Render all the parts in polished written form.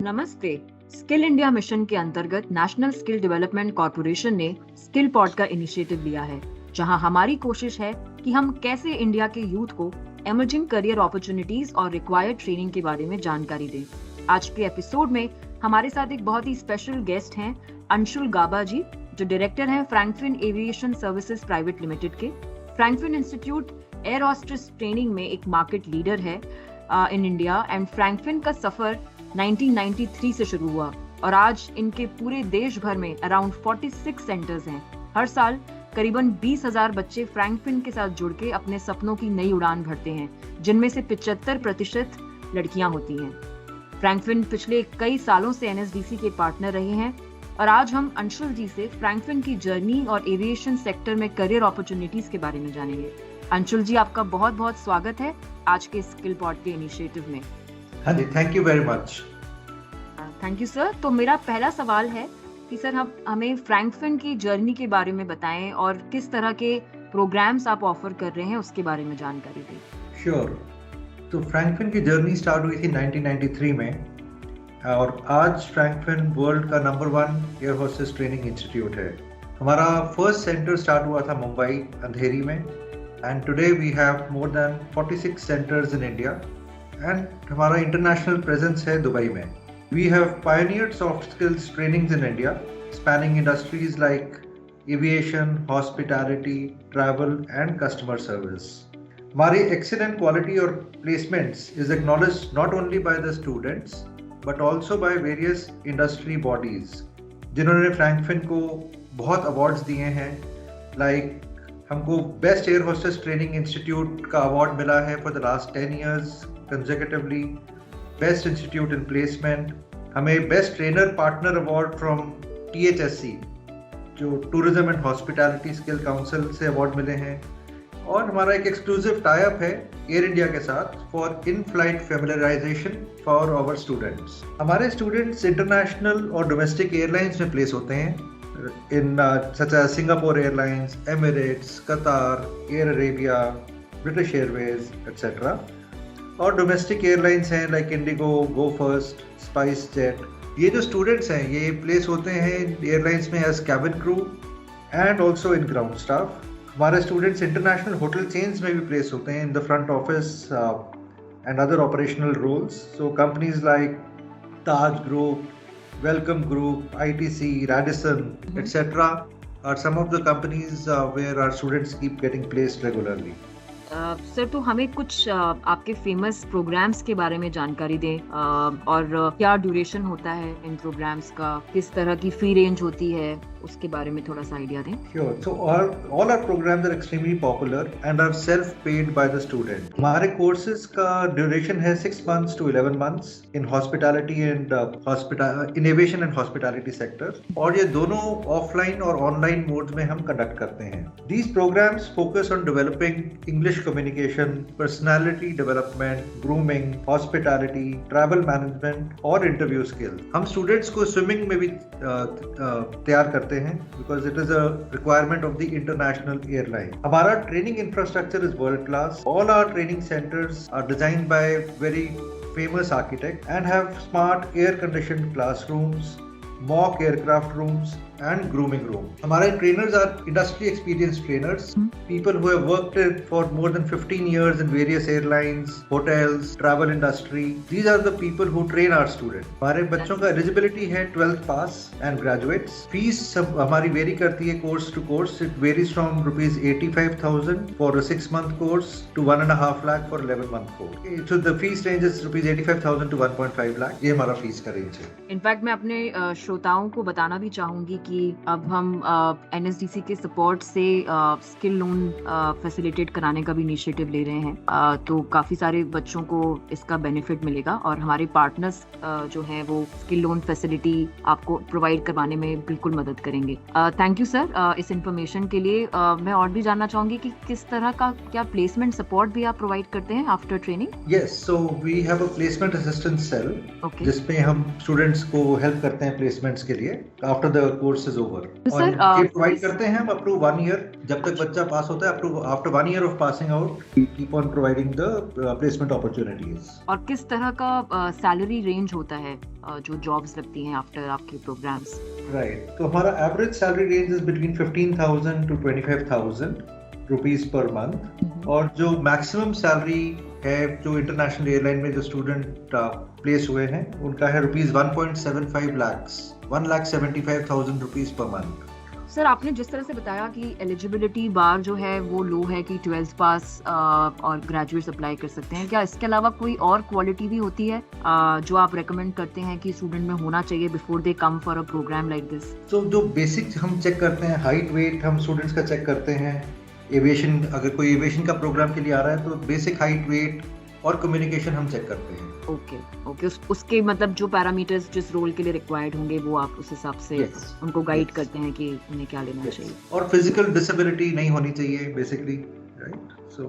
नमस्ते। Skill India mission के अंतर्गत नेशनल स्किल डेवलपमेंट कॉरपोरेशन ने स्किल पॉड का इनिशिएटिव लिया है, जहां हमारी कोशिश है कि हम कैसे इंडिया के यूथ को एमर्जिंग करियर अपॉर्चुनिटीज और रिक्वायर्ड ट्रेनिंग के बारे में जानकारी दें। आज के एपिसोड में हमारे साथ एक बहुत ही स्पेशल गेस्ट हैं, अंशुल गाबा जी, जो डायरेक्टर हैं Frankfinn aviation services private limited के। Frankfinn institute air hostess training में एक मार्केट लीडर है इन इंडिया एंड फ्रैंकफिन का सफर 1993 से शुरू हुआ और आज इनके पूरे देश भर में अराउंड 46 सेंटर्स हैं। हर साल करीबन 20,000 बच्चे फ्रैंकफिन के साथ जुड़ के अपने सपनों की नई उड़ान भरते हैं, जिनमें से 75% लड़कियां होती हैं। फ्रैंकफिन पिछले कई सालों से एनएसडीसी के पार्टनर रहे हैं और आज हम अंशुल जी से फ्रैंकफिन की जर्नी और एविएशन सेक्टर में करियर अपॉर्चुनिटीज के बारे में जानेंगे। अंशुल जी, आपका बहुत बहुत स्वागत है आज के स्किल पॉड के इनिशिएटिव में। हाँ जी, thank you very much. Thank you sir. तो मेरा पहला सवाल है कि सर हमें फ्रैंकफिन की जर्नी के बारे में बताएं और किस तरह के प्रोग्राम्स आप ऑफर कर रहे हैं उसके बारे में जानकारी दें। श्योर। तो फ्रैंकफिन की जर्नी स्टार्ट हुई थी 1993 में और आज फ्रैंकफिन वर्ल्ड का number 1 air hostess training institute है। हमारा फर्स्ट सेंटर स्टार्ट हुआ था मुंबई अंधेरी में and today we have more than 46 centres in India and हमारा इंटरनेशनल प्रेजेंस है दुबई में। We have pioneered soft skills trainings in India spanning industries like aviation, hospitality, travel and customer service. हमारी excellent quality और placements is acknowledged not only by the students but also by various industry bodies, जिन्होंने फ्रैंकफिन को बहुत awards दिए हैं। Like हमको best air hostess training institute का award मिला है for the last 10 years consecutively, best institute in placement. हमें best trainer partner award from THSC, जो tourism and hospitality skill council से अवार्ड मिले हैं। और हमारा एक एक्सक्लूसिव टाई अप है एयर इंडिया के साथ for in flight familiarization for our students. हमारे स्टूडेंट्स इंटरनेशनल और डोमेस्टिक एयरलाइंस में प्लेस होते हैं in such as Singapore Airlines, Emirates, Qatar, Air Arabia, British Airways, etc. और डोमेस्टिक एयरलाइंस हैं लाइक इंडिगो, गो फर्स्ट, स्पाइस जेट। ये जो students हैं ये प्लेस होते हैं एयरलाइंस में as cabin crew and also in ground staff. हमारे स्टूडेंट्स इंटरनेशनल होटल चेन्स में भी प्लेस होते हैं in the front office and other operational roles. So companies like Taj group, Welcome Group, ITC, Radisson, etc. are some of the companies where our students keep getting placed regularly. Sir, तो हमें कुछ आपके famous programmes के बारे में जानकारी दें और क्या ड्यूरेशन होता है इन प्रोग्राम्स का, किस तरह की फी रेंज होती है, उसके बारे में थोड़ा सा आइडिया दें। Sure. So all our programs are extremely popular and are self-paid by the student. हमारे courses का duration है 6 months to 11 months in hospitality and in aviation and hospitality sector, और ये दोनों offline और online modes में हम conduct करते हैं। These programs focus on developing English communication, personality development, grooming, hospitality, travel management और interview skills। हम students को swimming में भी तैयार करते हैं because it is a requirement of the international airline। हमारा training infrastructure is world class। All our training centers are designed by very famous architects and have smart air conditioned classrooms, mock aircraft rooms and grooming room. हमारे trainers are industry experienced trainers, people who have worked for more than 15 years in various airlines, hotels, travel industry. These are the people who train our students. हमारे बच्चों का eligibility है 12th pass and graduates. Fees सब हमारी vary करती है course to course. It varies from rupees 85,000 for a 6-month course to 1.5 lakh for 11-month course. So the fees range is rupees 85,000 to 1.5 lakh. ये हमारा fees का range है। In fact मैं अपने श्रोताओं को बताना भी चाहूंगी कि अब हम एनएसडीसी के सपोर्ट से स्किल लोन फैसिलिटेट कराने का भी इनिशिएटिव ले रहे हैं, तो काफी सारे बच्चों को इसका बेनिफिट मिलेगा और हमारे पार्टनर्स जो हैं वो स्किल लोन फैसिलिटी आपको प्रोवाइड करवाने में बिल्कुल मदद करेंगे। थैंक यू सर इस इंफॉर्मेशन के लिए। मैं और भी जानना चाहूंगी कि किस तरह का क्या प्लेसमेंट सपोर्ट भी आप प्रोवाइड करते हैं after training. Yes, so we have a placement assistance cell जिसमें हम स्टूडेंट्स को हेल्प करते हैं प्लेसमेंट्स के लिए। After the course course is over. तो और सर, ये प्रोवाइड करते हैं हम अप टू 1 ईयर, जब तक बच्चा पास होता है, up to after 1 year of passing out we keep on providing the placement opportunities. और किस तरह का सैलरी रेंज होता है जो जॉब्स लगती हैं आफ्टर आपके प्रोग्राम्स? राइट, तो हमारा average salary range is between 15,000 to 25,000 rupees per month. और जो मैक्सिमम सैलरी है जो इंटरनेशनल एयरलाइन में जो स्टूडेंट प्लेस हुए हैं उनका है rupees 1.75 lakhs, 1,75,000 rupees per month. Sir, आपने जिस तरह से बताया कि एलिजिबिलिटी बार जो है वो लो है कि 12th पास और ग्रेजुएट्स अप्लाई कर सकते हैं, क्या इसके अलावा कोई और क्वालिटी भी होती है जो आप रेकमेंड करते हैं कि स्टूडेंट में होना चाहिए before they come for a program like this? तो जो बेसिक हम चेक करते हैं, हाइट वेट हम स्टूडेंट्स का चेक करते हैं। एविएशन, अगर कोई एविएशन का प्रोग्राम के लिए आ रहा है तो बेसिक हाइट वेट और कम्युनिकेशन हम चेक करते हैं। ओके, उसके मतलब जो पैरामीटर्स जिस रोल के लिए रिक्वायर्ड होंगे वो आप उस हिसाब से उनको गाइड करते हैं कि उन्हें क्या लेना चाहिए। और फिजिकल डिसेबिलिटी नहीं होनी चाहिए बेसिकली, राइट? सो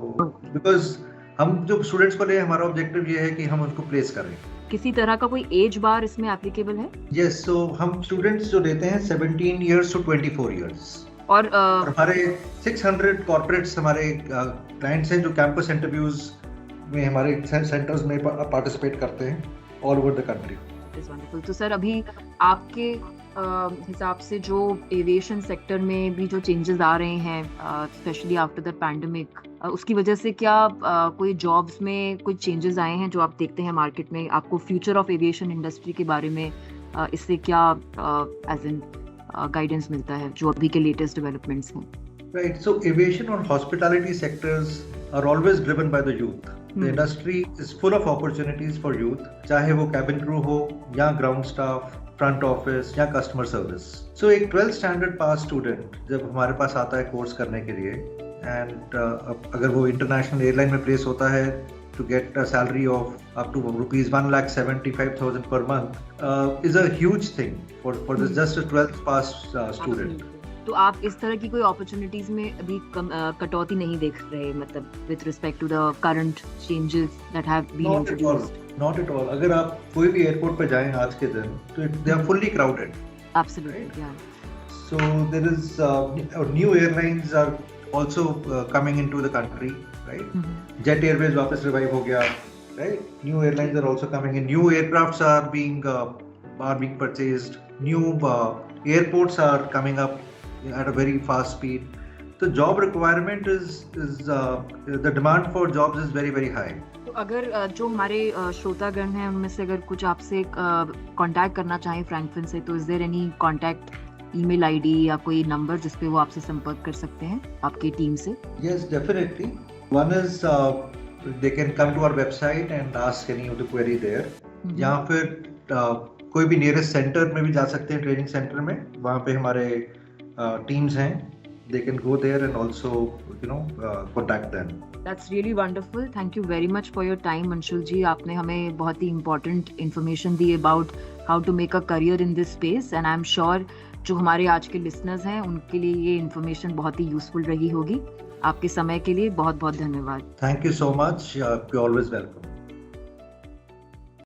बिकॉज हम जो स्टूडेंट्स को ले, हमारा ऑब्जेक्टिव ये है कि हम उनको प्लेस करें। किसी तरह का कोई एज बार इसमें एप्लीकेबल है? यस, सो हम स्टूडेंट्स जो लेते हैं 17 years to 24 years। और हमारे 600 कॉर्पोरेट्स हमारे क्लाइंट्स हैं जो कैंपस इंटरव्यूज में हमारे सेंटर्स में पार्टिसिपेट करते हैं all over the country. Wonderful. तो सर, अभी आपके हिसाब से जो एविएशन सेक्टर में भी जो चेंजेस आ रहे हैं स्पेशली आफ्टर द पैंडेमिक, उसकी वजह से क्या कोई जॉब्स में कोई चेंजेस आए हैं जो आप देखते हैं मार्केट में? आपको फ्यूचर ऑफ एविएशन इंडस्ट्री के बारे में इससे क्या एज इन गाइडेंस मिलता है जो अभी के लेटेस्ट डेवलपमेंट्स हैं? Right, so aviation and hospitality sectors are always driven by the youth. The industry is full of opportunities for youth, चाहे वो cabin crew हो या ground staff, front office या customer service. So एक 12th standard pass student जब हमारे पास आता है कोर्स करने के लिए and अगर वो international airline में place होता है to get a salary of up to rupees 1,75,000 per month is a huge thing for this just a 12th pass student. तो आप इस तरह की कोई अपॉर्चुनिटीज में अभी कटौती नहीं देख रहे, मतलब with respect to the current changes that have been introduced? Not at all. अगर आप कोई भी एयरपोर्ट पे जाएं आज के दिन तो they are fully crowded. Absolutely, yeah. So there is new airlines are also coming into the country, right? Jet Airways वापस रिवाइव हो गया, right? New airlines are also coming in, new aircrafts are being purchased, new airports are coming up at a very fast speed. The job requirement is the demand for jobs is very very high. तो अगर जो हमारे श्रोतागण हैं उनमें से अगर कुछ आपसे कांटेक्ट करना चाहें फ्रैंकफिन से, तो is there any contact email ID या कोई नंबर जिस पे वो आपसे संपर्क कर सकते हैं आपकी टीम से? Yes, definitely. One is they can come to our website and ask any of the query there. या फिर कोई भी नियरेस्ट सेंटर में भी जा सकते हैं, ट्रेनिंग सेंटर में, वहाँ पे हमारे teams हैं, they can go there and also contact them. That's really wonderful. Thank you very much for your time, Anshul जी। आपने हमें बहुत ही important information the about how to make a career in this space, and I'm sure जो हमारे आज के listeners हैं उनके लिए ये information बहुत ही useful रही होगी। आपके समय के लिए बहुत बहुत धन्यवाद। Thank you so much. You're always welcome.